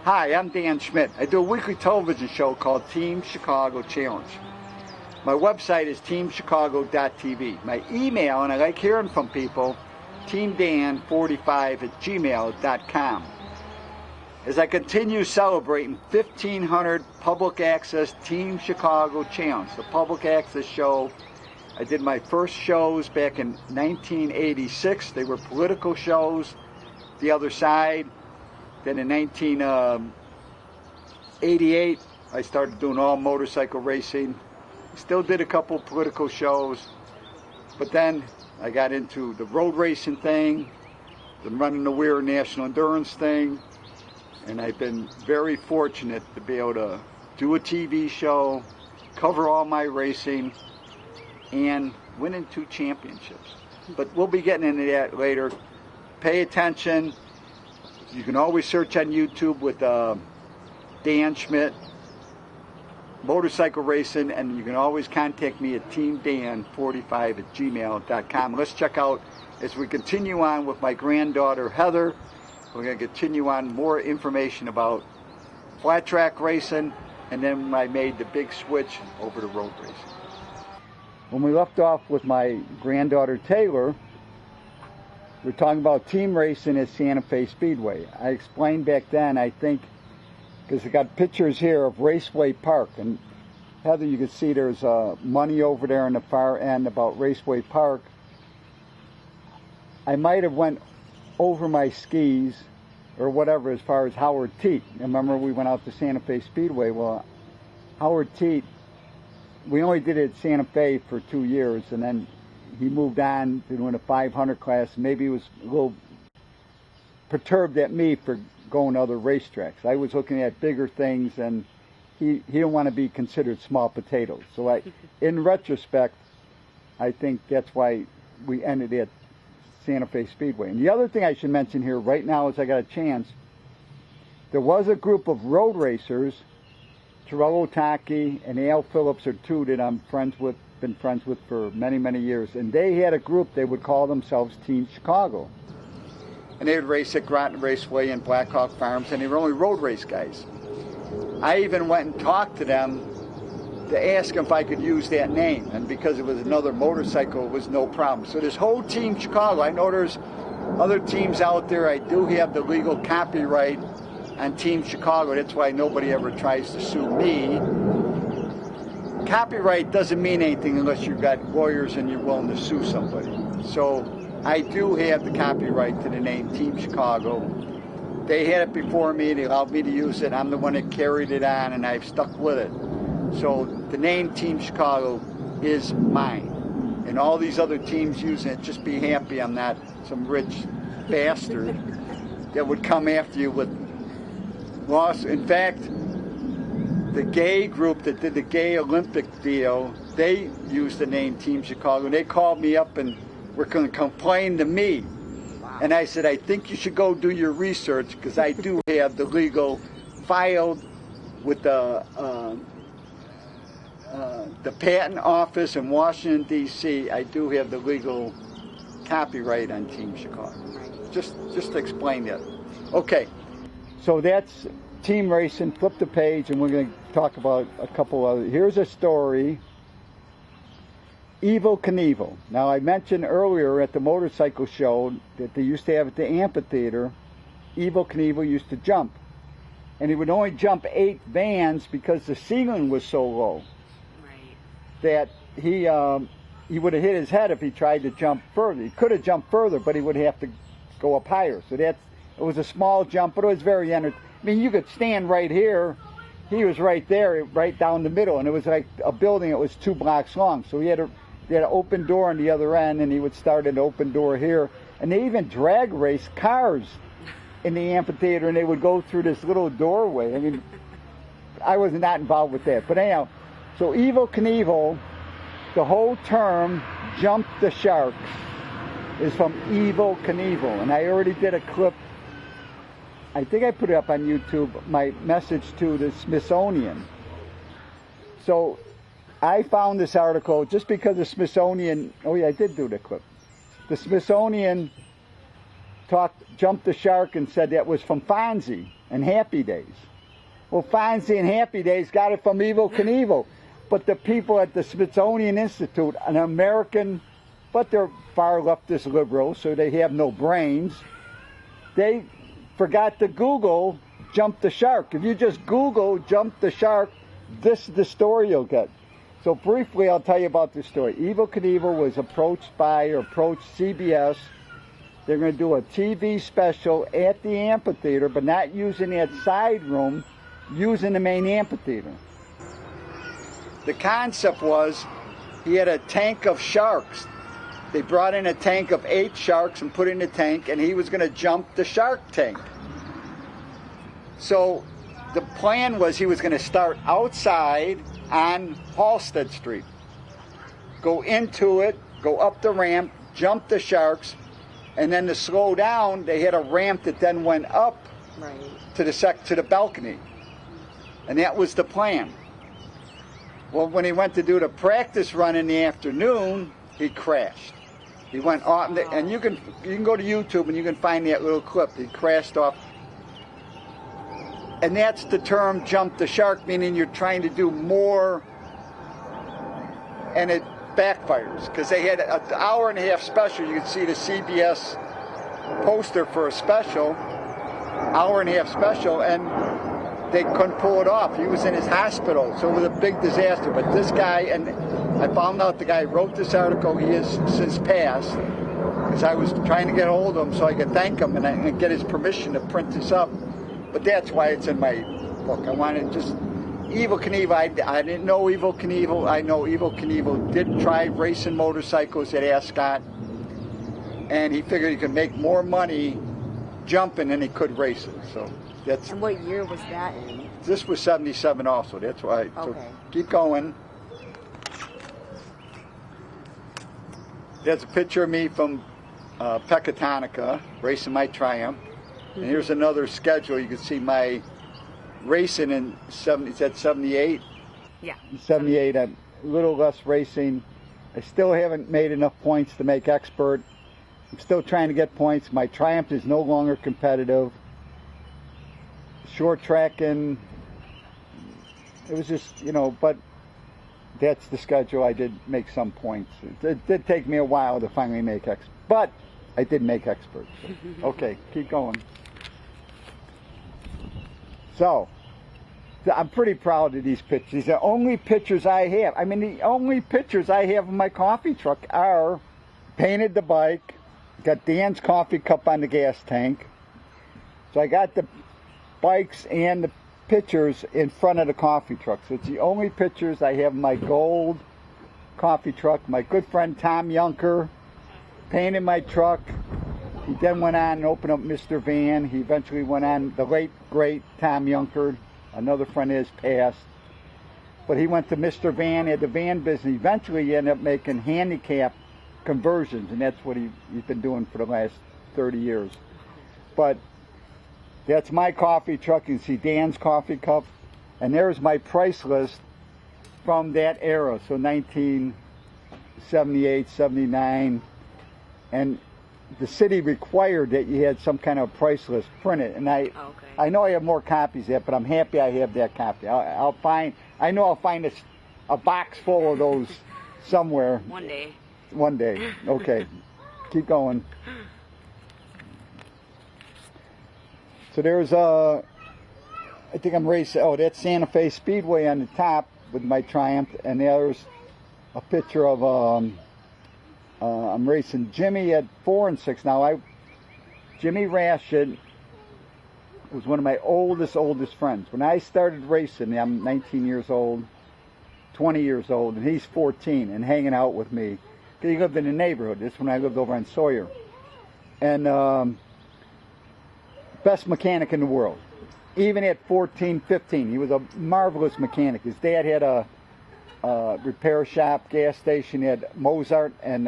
Hi, I'm Dan Schmitt. I do a weekly television show called Team Chicago Challenge. My website is teamchicago.tv. My email, and I like hearing from people, teamdan45@gmail.com. As I continue celebrating 1,500 public access Team Chicago Challenge, the public access show, I did my first shows back in 1986. They were political shows, The Other Side. Then in 1988, I started doing all motorcycle racing. Still did a couple political shows, but then I got into the road racing thing, the running the Weir National Endurance thing, and I've been very fortunate to be able to do a TV show, cover all my racing, and winning 2 championships. But we'll be getting into that later. Pay attention. You can always search on YouTube with Dan Schmitt, motorcycle racing, and you can always contact me at teamdan45@gmail.com. Let's check out, as we continue on with my granddaughter Heather, we're going to continue on more information about flat track racing, and then I made the big switch over to road racing. When we left off with my granddaughter Taylor, we're talking about team racing at Santa Fe Speedway. I explained back then, I think, because I got pictures here of Raceway Park, and Heather, you can see there's money over there on the far end about Raceway Park. I might have went over my skis or whatever as far as Howard Teat. Remember we went out to Santa Fe Speedway? Well, Howard Teat, we only did it at Santa Fe for 2 years, and then he moved on to doing a 500 class. Maybe he was a little perturbed at me for going to other racetracks. I was looking at bigger things, and he didn't want to be considered small potatoes. So in retrospect, I think that's why we ended at Santa Fe Speedway. And the other thing I should mention here right now, as I got a chance, there was a group of road racers, Terrell Otaki and Al Phillips are 2 that I'm been friends with for many, many years. And they had a group, they would call themselves Team Chicago. And they would race at Granddaughter Raceway and Blackhawk Farms, and they were only road race guys. I even went and talked to them to ask them if I could use that name, and because it was another motorcycle, it was no problem. So this whole Team Chicago, I know there's other teams out there. I do have the legal copyright on Team Chicago. That's why nobody ever tries to sue me. Copyright doesn't mean anything unless you've got lawyers and you're willing to sue somebody. So I do have the copyright to the name Team Chicago. They had it before me. They allowed me to use it. I'm the one that carried it on, and I've stuck with it. So the name Team Chicago is mine. And all these other teams using it, just be happy I'm not some rich bastard that would come after you with loss. In fact, the gay group that did the gay Olympic deal, they used the name Team Chicago. And they called me up and were going to complain to me. Wow. And I said, I think you should go do your research, because I do have the legal filed with the patent office in Washington, D.C. I do have the legal copyright on Team Chicago. Just to explain that. Okay, so that's team racing. Flip the page, and we're going to talk about a couple other. Here's a story. Evel Knievel. Now, I mentioned earlier at the motorcycle show that they used to have at the amphitheater, Evel Knievel used to jump. And he would only jump 8 vans because the ceiling was so low. Right. That he would have hit his head if he tried to jump further. He could have jumped further, but he would have to go up higher. So it was a small jump, but it was very entertaining. I mean, you could stand right here. He was right there, right down the middle, and it was like a building that was 2 blocks long. So he had an open door on the other end, and he would start an open door here. And they even drag race cars in the amphitheater, and they would go through this little doorway. I mean, I was not involved with that. But anyhow, so Evel Knievel, the whole term, jump the sharks, is from Evel Knievel. And I already did a clip, I think I put it up on YouTube, my message to the Smithsonian. So I found this article just because the Smithsonian, oh yeah, I did do the clip. The Smithsonian jumped the shark and said that was from Fonzie and Happy Days. Well, Fonzie and Happy Days got it from Evel Knievel. But the people at the Smithsonian Institute, an American, but they're far leftist liberals, so they have no brains, they forgot to Google jump the shark. If you just Google jump the shark, this is the story you'll get. So briefly, I'll tell you about this story. Evel Knievel was approached CBS. They're going to do a TV special at the amphitheater, but not using that side room, using the main amphitheater. The concept was he had a tank of sharks. They brought in a tank of 8 sharks and put in the tank, and he was going to jump the shark tank. So the plan was he was going to start outside on Halsted Street, go into it, go up the ramp, jump the sharks, and then to slow down, they had a ramp that then went up to the balcony. And that was the plan. Well, when he went to do the practice run in the afternoon, he crashed. He went off, and you can go to YouTube and you can find that little clip. He crashed off. And that's the term jump the shark, meaning you're trying to do more, and it backfires. Because they had an hour-and-a-half special. You can see the CBS poster for a special, hour-and-a-half special, and they couldn't pull it off. He was in his hospital, so it was a big disaster. But this guy, and I found out the guy who wrote this article, he has since passed, because I was trying to get a hold of him so I could thank him and get his permission to print this up. But that's why it's in my book. I wanted just Evel Knievel. I didn't know Evel Knievel. I know Evel Knievel did try racing motorcycles at Ascot, and he figured he could make more money jumping than he could racing. So that's. And what year was that in? This was 77 also. That's why. Okay. So keep going. There's a picture of me from Pecatonica racing my Triumph. And here's another schedule. You can see my racing in 78? Yeah. 78, a little less racing. I still haven't made enough points to make expert. I'm still trying to get points. My Triumph is no longer competitive. Short tracking, it was just, but that's the schedule. I did make some points. It did take me a while to finally make expert, but I did make expert. So. Okay, keep going. So, I'm pretty proud of these pictures. These are the only pictures I have. I mean, the only pictures I have of my coffee truck are painted the bike, got Dan's coffee cup on the gas tank. So I got the bikes and the pictures in front of the coffee truck. So it's the only pictures I have of my gold coffee truck. My good friend Tom Yunker painted my truck. He then went on and opened up Mr. Van. He eventually went on, the late, great Tom Yunker, another friend of his passed. But he went to Mr. Van, had the van business. Eventually he ended up making handicap conversions, and that's what he's been doing for the last 30 years. But that's my coffee truck. You can see Dan's coffee cup. And there's my price list from that era, so 1978, 79. And the city required that you had some kind of price list printed, and I know I have more copies of that, but I'm happy I have that copy. I'll find a box full of those somewhere. One day. One day. Okay. Keep going. So there's I think I'm racing. Oh, that's Santa Fe Speedway on the top with my Triumph, and there's a picture of I'm racing Jimmy at 4 and 6 now. Jimmy Rashid was one of my oldest friends. When I started racing, I'm 19 years old, 20 years old, and he's 14 and hanging out with me. He lived in the neighborhood. This is when I lived over on Sawyer. And best mechanic in the world. Even at 14, 15, he was a marvelous mechanic. His dad had a repair shop, gas station at Mozart and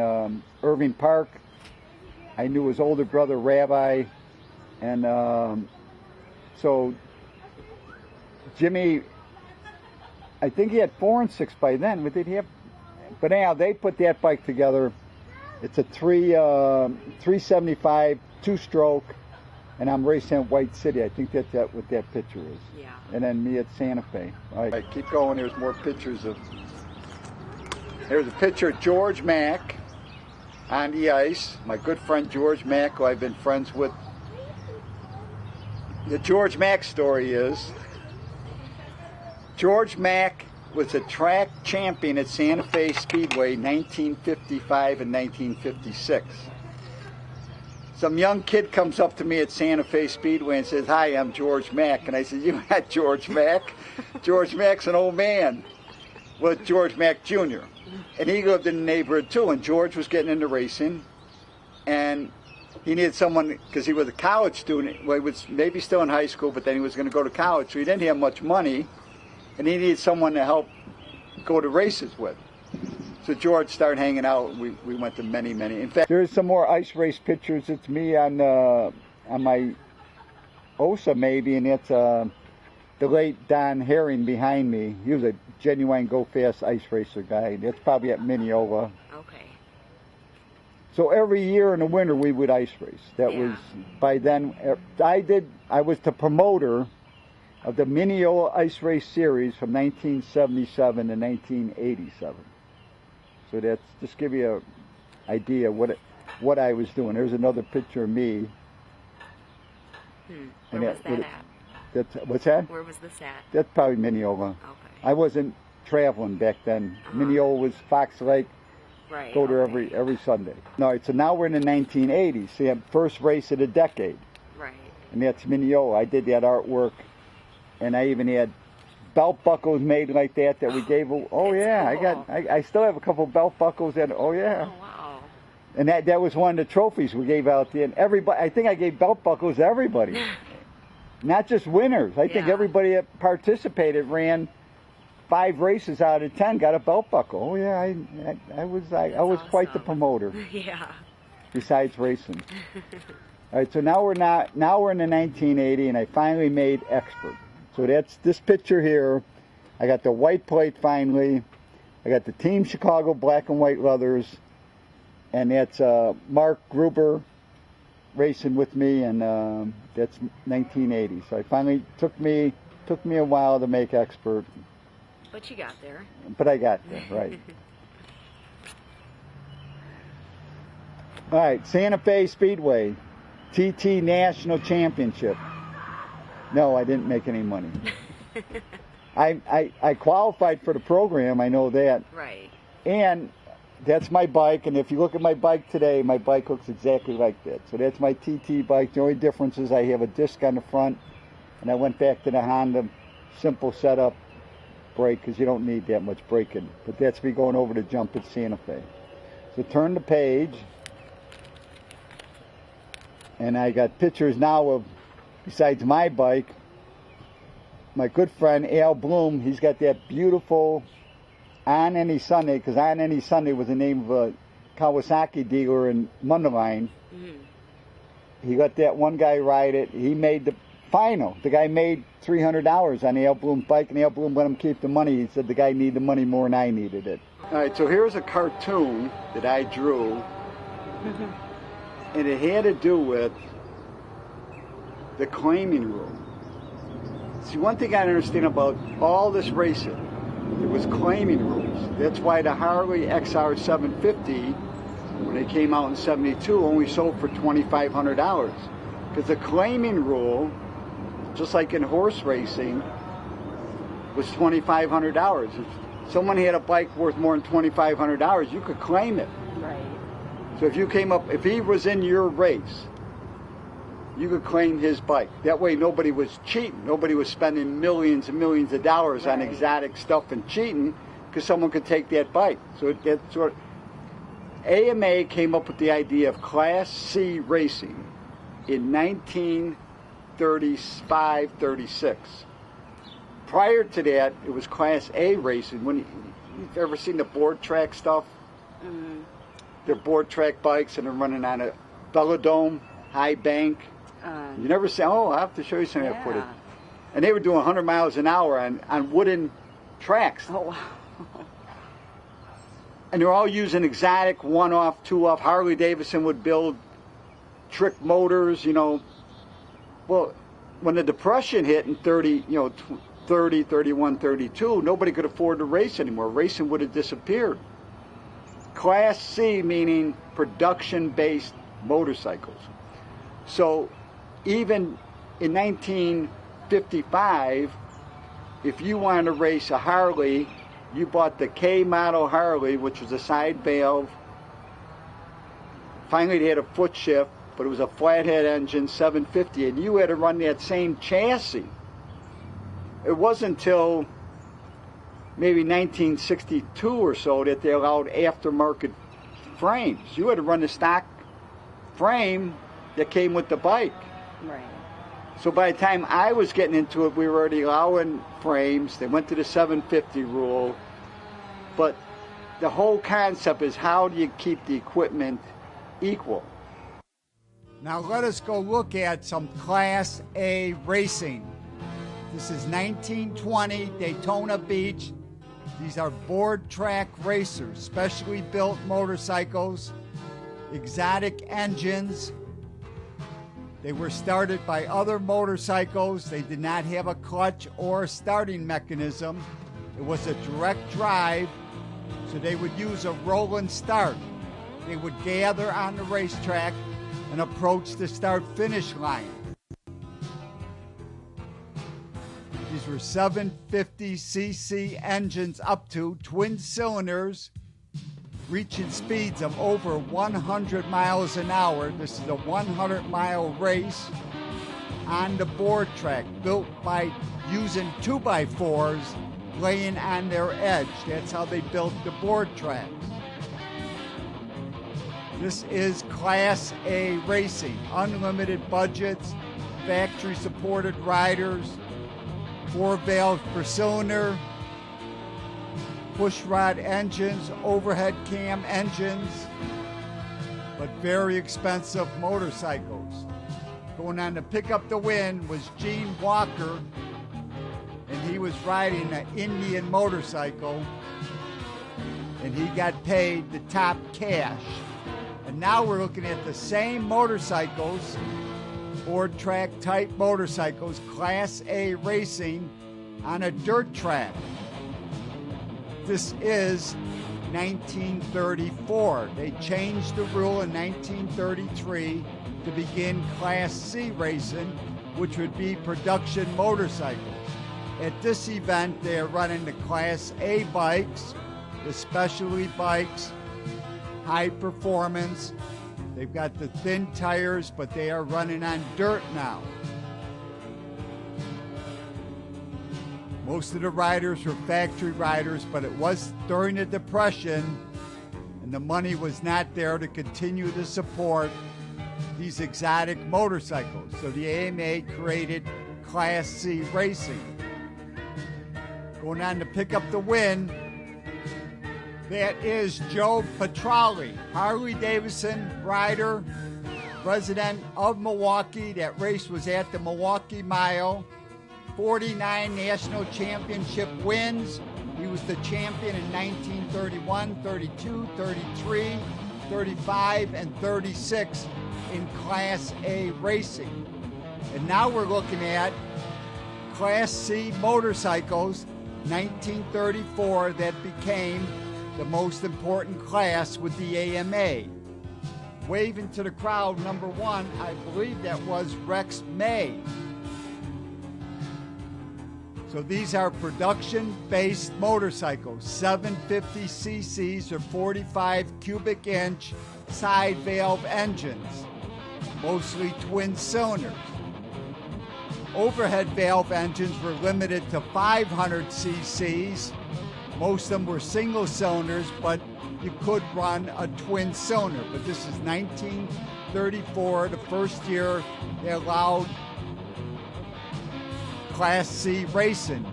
Irving Park. I knew his older brother, Rabbi, and so Jimmy, I think he had 4 and 6 by then. But did he have? But anyhow, they put that bike together. It's a 375 two-stroke, and I'm racing at White City. I think that's what that picture is. Yeah. And then me at Santa Fe. All right, keep going. There's more pictures of. Here's a picture of George Mack on the ice. My good friend George Mack, who I've been friends with. The George Mack story is George Mack was a track champion at Santa Fe Speedway 1955 and 1956. Some young kid comes up to me at Santa Fe Speedway and says, "Hi, I'm George Mack." And I said, "You're not George Mack. George Mack's an old man." Well, George Mack Jr. And he lived in the neighborhood too. And George was getting into racing. And he needed someone, because he was a college student. Well, he was maybe still in high school, but then he was going to go to college. So he didn't have much money. And he needed someone to help go to races with. So George started hanging out. We went to many. In fact, there's some more ice race pictures. It's me on my OSA maybe, and it's the late Don Herring behind me. He was a genuine go-fast ice racer guy. That's probably at Mineola. Okay. So every year in the winter we would ice race. That was, by then, I was the promoter of the Mineola Ice Race Series from 1977 to 1987. So that's just give you an idea what I was doing. There's another picture of me. Where was that at? What's that? Where was this at? That's probably Mineola. Okay. I wasn't traveling back then. Mineola was Fox Lake. Right. Go there every Sunday. All right, so now we're in the 1980s. See, I'm first race of the decade. Right. And that's Mineola. I did that artwork, and I even had belt buckles made like that we gave. Oh yeah, cool. I still have a couple belt buckles that. Oh yeah. Oh wow. And that was one of the trophies we gave out then. Everybody, I think I gave belt buckles to everybody, not just winners. I think everybody that participated ran 5 races out of 10 got a belt buckle. Oh yeah, I was awesome. Quite the promoter. Yeah. Besides racing. All right, so now we're in the 1980, and I finally made expert. So that's this picture here. I got the white plate finally. I got the Team Chicago black and white leathers, and that's Mark Gruber racing with me, and that's 1980. So I finally took me a while to make expert. But you got there. But I got there, right. All right, Santa Fe Speedway, TT National Championship. No, I didn't make any money. I qualified for the program, I know that. Right. And that's my bike, and if you look at my bike today, my bike looks exactly like that. So that's my TT bike. The only difference is I have a disc on the front, and I went back to the Honda simple setup brake because you don't need that much braking. But that's me going over the jump at Santa Fe. So turn the page, and I got pictures now of, besides my bike, my good friend Al Bloom. He's got that beautiful On Any Sunday, because On Any Sunday was the name of a Kawasaki dealer in Mundelein. He let that one guy ride it. He made the final. The guy made $300 on the Al Bloom bike, and Al Bloom let him keep the money. He said the guy needed the money more than I needed it. All right, so here's a cartoon that I drew, and it had to do with the claiming rule. See, one thing I understand about all this racing, it was claiming rules. That's why the Harley XR 750, when it came out in '72, only sold for $2,500. Because the claiming rule, just like in horse racing, was $2,500. If someone had a bike worth more than $2,500, you could claim it. Right. So if you came up, if he was in your race, you could claim his bike. That way nobody was cheating. Nobody was spending millions and millions of dollars on exotic stuff and cheating, because someone could take that bike. So that sort of, AMA came up with the idea of Class C racing in 1935, 36. Prior to that, it was Class A racing. When you've ever seen the board track stuff? They're board track bikes, and they're running on a velodrome, high bank. You never say, oh, I'll have to show you some of that footage. And they were doing 100 miles an hour on wooden tracks. Oh, wow. And they're all using exotic one-off, two-off. Harley Davidson would build trick motors, you know. Well, when the Depression hit in 30, you know, 30, 31, 32, nobody could afford to race anymore. Racing would have disappeared. Class C meaning production-based motorcycles. So even in 1955, if you wanted to race a Harley, you bought the K model Harley, which was a side valve. Finally, they had a foot shift, but it was a flathead engine, 750, and you had to run that same chassis. It wasn't until maybe 1962 or so that they allowed aftermarket frames. You had to run the stock frame that came with the bike. Right. So by the time I was getting into it, we were already allowing frames. They went to the 750 rule. But the whole concept is, how do you keep the equipment equal? Now let us go look at some Class A racing. This is 1920 Daytona Beach. These are board track racers, specially built motorcycles, exotic engines. They were started by other motorcycles. They did not have a clutch or starting mechanism. It was a direct drive, so they would use a roll and start. They would gather on the racetrack and approach the start-finish line. These were 750cc engines up to twin cylinders, reaching speeds of over 100 miles an hour. This is a 100-mile race on the board track, built by using 2x4s laying on their edge. That's how they built the board tracks. This is Class A racing. Unlimited budgets, factory-supported riders, 4 valves per cylinder, pushrod engines, overhead cam engines, but very expensive motorcycles. Going on to pick up the win was Gene Walker, and he was riding an Indian motorcycle, and he got paid the top cash. And now we're looking at the same motorcycles, board track type motorcycles, Class A racing on a dirt track. This is 1934. They changed the rule in 1933 to begin Class C racing, which would be production motorcycles. At this event, they are running the Class A bikes, the specialty bikes, high performance. They've got the thin tires, but they are running on dirt now. Most of the riders were factory riders, but it was during the Depression, and the money was not there to continue to support these exotic motorcycles. So the AMA created Class C racing. Going on to pick up the win, that is Joe Petrali, Harley-Davidson rider, resident of Milwaukee. That race was at the Milwaukee Mile. 49 national championship wins. He was the champion in 1931, 32, 33, 35, and 36 in Class A racing. And now we're looking at Class C motorcycles, 1934, that became the most important class with the AMA. Waving to the crowd, number 1, I believe that was Rex May. So these are production-based motorcycles, 750 cc's or 45 cubic inch side valve engines, mostly twin cylinders. Overhead valve engines were limited to 500 cc's. Most of them were single cylinders, but you could run a twin cylinder. But this is 1934, the first year they allowed Class C racing.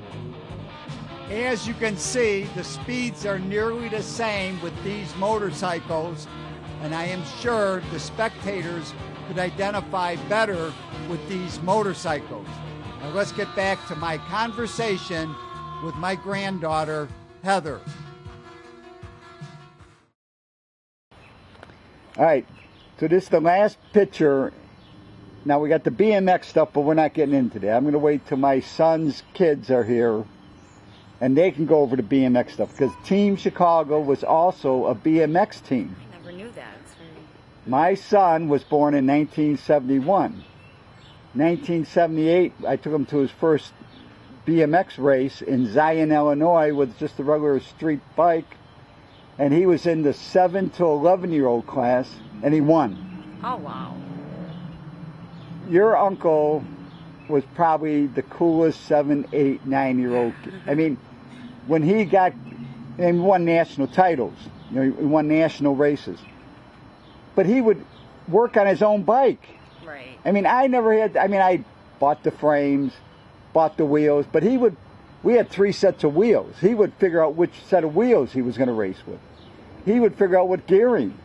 As you can see, the speeds are nearly the same with these motorcycles, and I am sure the spectators could identify better with these motorcycles. Now let's get back to my conversation with my granddaughter, Heather. All right, So this is the last picture. Now we got the BMX stuff, but we're not getting into that. I'm going to wait till my son's kids are here and they can go over the BMX stuff, because Team Chicago was also a BMX team. I never knew that. It's very... My son was born in 1971. 1978, I took him to his first BMX race in Zion, Illinois, with just a regular street bike. And he was in the 7 to 11-year-old class, and he won. Oh, wow. Your uncle was probably the coolest 7, 8, 9-year-old kid. I mean, when he got, and he won national titles, you know, he won national races. But he would work on his own bike. Right. I mean, I never had, I mean, I bought the frames, bought the wheels, but he would, we had 3 sets of wheels. He would figure out which set of wheels he was going to race with. He would figure out what gearing.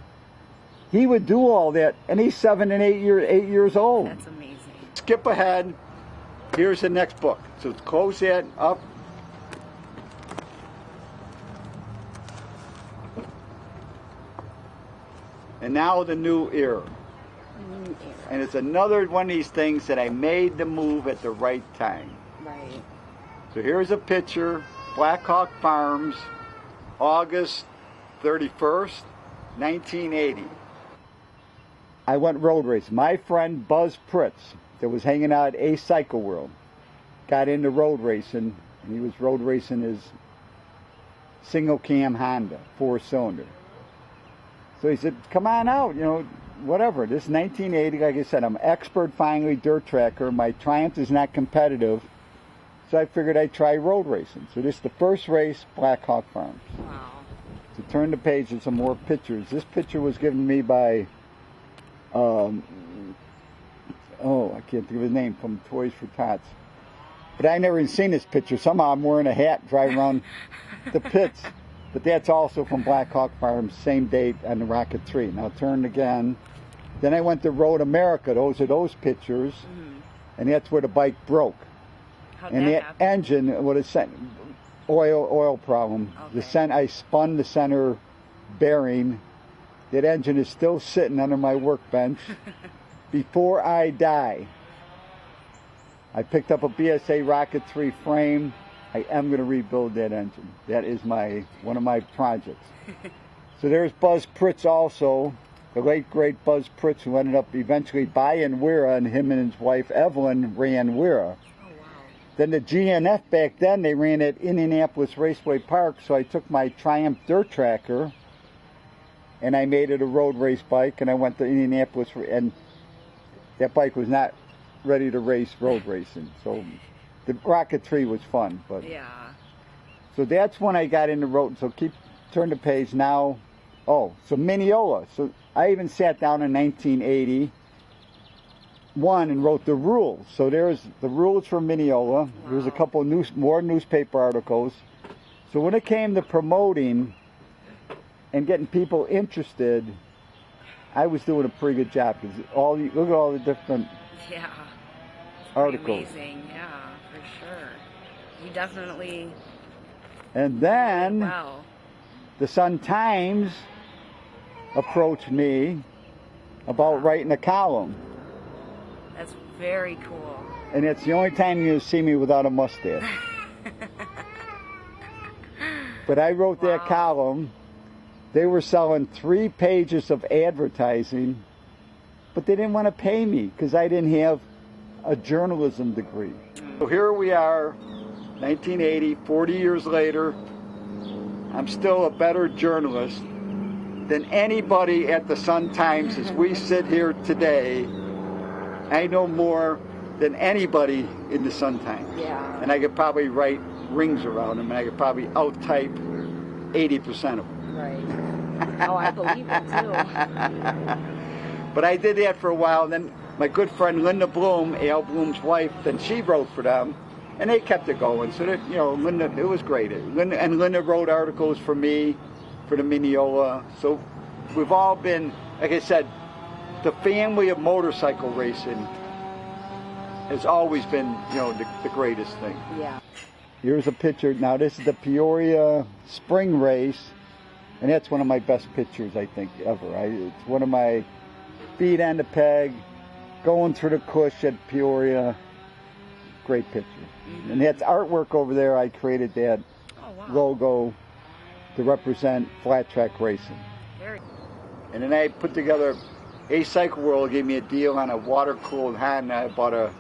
He would do all that, and he's 7 and 8 years old. That's amazing. Skip ahead. Here's the next book. So close that up. And now the new era. And it's another one of these things that I made the move at the right time. Right. So here's a picture, Blackhawk Farms, August 31st, 1980. I went road racing. My friend Buzz Pritz, that was hanging out at A Cycle World, got into road racing, and he was road racing his single cam Honda, 4-cylinder. So he said, come on out, you know, whatever. This is 1980, like I said, I'm expert finally dirt tracker. My Triumph is not competitive, so I figured I'd try road racing. So this is the first race, Blackhawk Farms. Wow. So turn the page to some more pictures. This picture was given me by, I can't think of his name, from Toys for Tots. But I never even seen this picture. Somehow I'm wearing a hat driving around the pits. But that's also from Blackhawk Farms, same date on the Rocket 3. Now turn again. Then I went to Road America. Those are those pictures. Mm-hmm. And that's where the bike broke. How'd and that happen? engine, what is oil problem. Okay. I spun the center bearing. That engine is still sitting under my workbench. Before I die, I picked up a BSA Rocket 3 frame. I am going to rebuild that engine. That is one of my projects. So there's Buzz Pritz also, the late great Buzz Pritz, who ended up eventually buying Wera, and him and his wife Evelyn ran Wera. Oh, wow. Then the GNF back then, they ran at Indianapolis Raceway Park, so I took my Triumph dirt tracker and I made it a road race bike, and I went to Indianapolis, and that bike was not ready to race road racing. So the Rocket 3 was fun, but yeah. So that's when I got into road. So turn the page now. Oh, so Mineola. So I even sat down in 1981 and wrote the rules. So there's the rules for Mineola. Wow. There's a couple more newspaper articles. So when it came to promoting and getting people interested, I was doing a pretty good job, because look at all the different articles. Amazing, yeah, for sure. You definitely. And then wow. The Sun-Times approached me about writing a column. That's very cool. And it's the only time you'll see me without a mustache. But I wrote that column. They were selling 3 pages of advertising, but they didn't want to pay me because I didn't have a journalism degree. So here we are, 1980, 40 years later. I'm still a better journalist than anybody at the Sun-Times as we sit here today. I know more than anybody in the Sun-Times. Yeah. And I could probably write rings around them, and I could probably out-type 80% of them. Right. Oh, I believe it too. But I did that for a while. Then my good friend Linda Bloom, Al Bloom's wife, then she wrote for them, and they kept it going. So that, you know, Linda, it was great. Linda wrote articles for me, for the Mineola. So we've all been, like I said, the family of motorcycle racing has always been, you know, the greatest thing. Yeah. Here's a picture. Now this is the Peoria spring race. And that's one of my best pictures, I think, ever. It's one of my feet on the peg, going through the cush at Peoria. Great picture. Mm-hmm. And that's artwork over there. I created that logo to represent flat track racing. And then I put together, A Cycle World gave me a deal on a water-cooled Honda. I bought a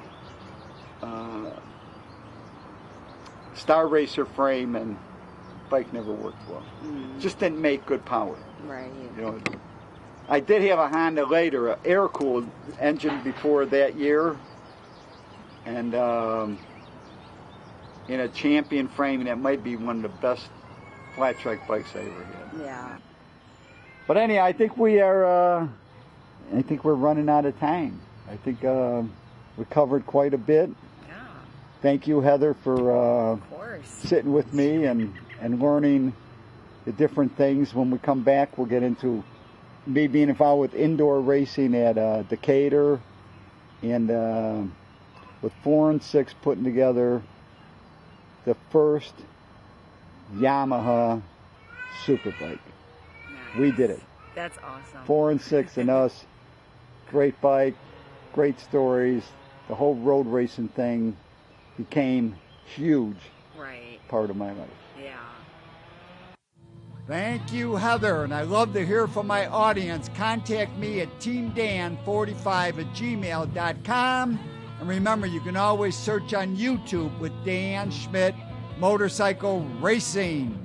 Star Racer frame, and bike never worked well. Just didn't make good power. Right. You know, I did have a Honda later, an air-cooled engine before that year, and in a Champion frame, and that might be one of the best flat track bikes I ever had. Yeah. But anyhow, I think we are. I think we're running out of time. I think we covered quite a bit. Yeah. Thank you, Heather, for Of course. sitting with me and learning the different things. When we come back, we'll get into me being involved with indoor racing at Decatur, and with 4 and 6 putting together the first Yamaha Superbike. Nice. We did it. That's awesome. 4 and 6 and us. Great bike, great stories. The whole road racing thing became huge part of my life. Yeah. Thank you, Heather, and I love to hear from my audience. Contact me at teamdan45@gmail.com. And remember, you can always search on YouTube with Dan Schmitt Motorcycle Racing.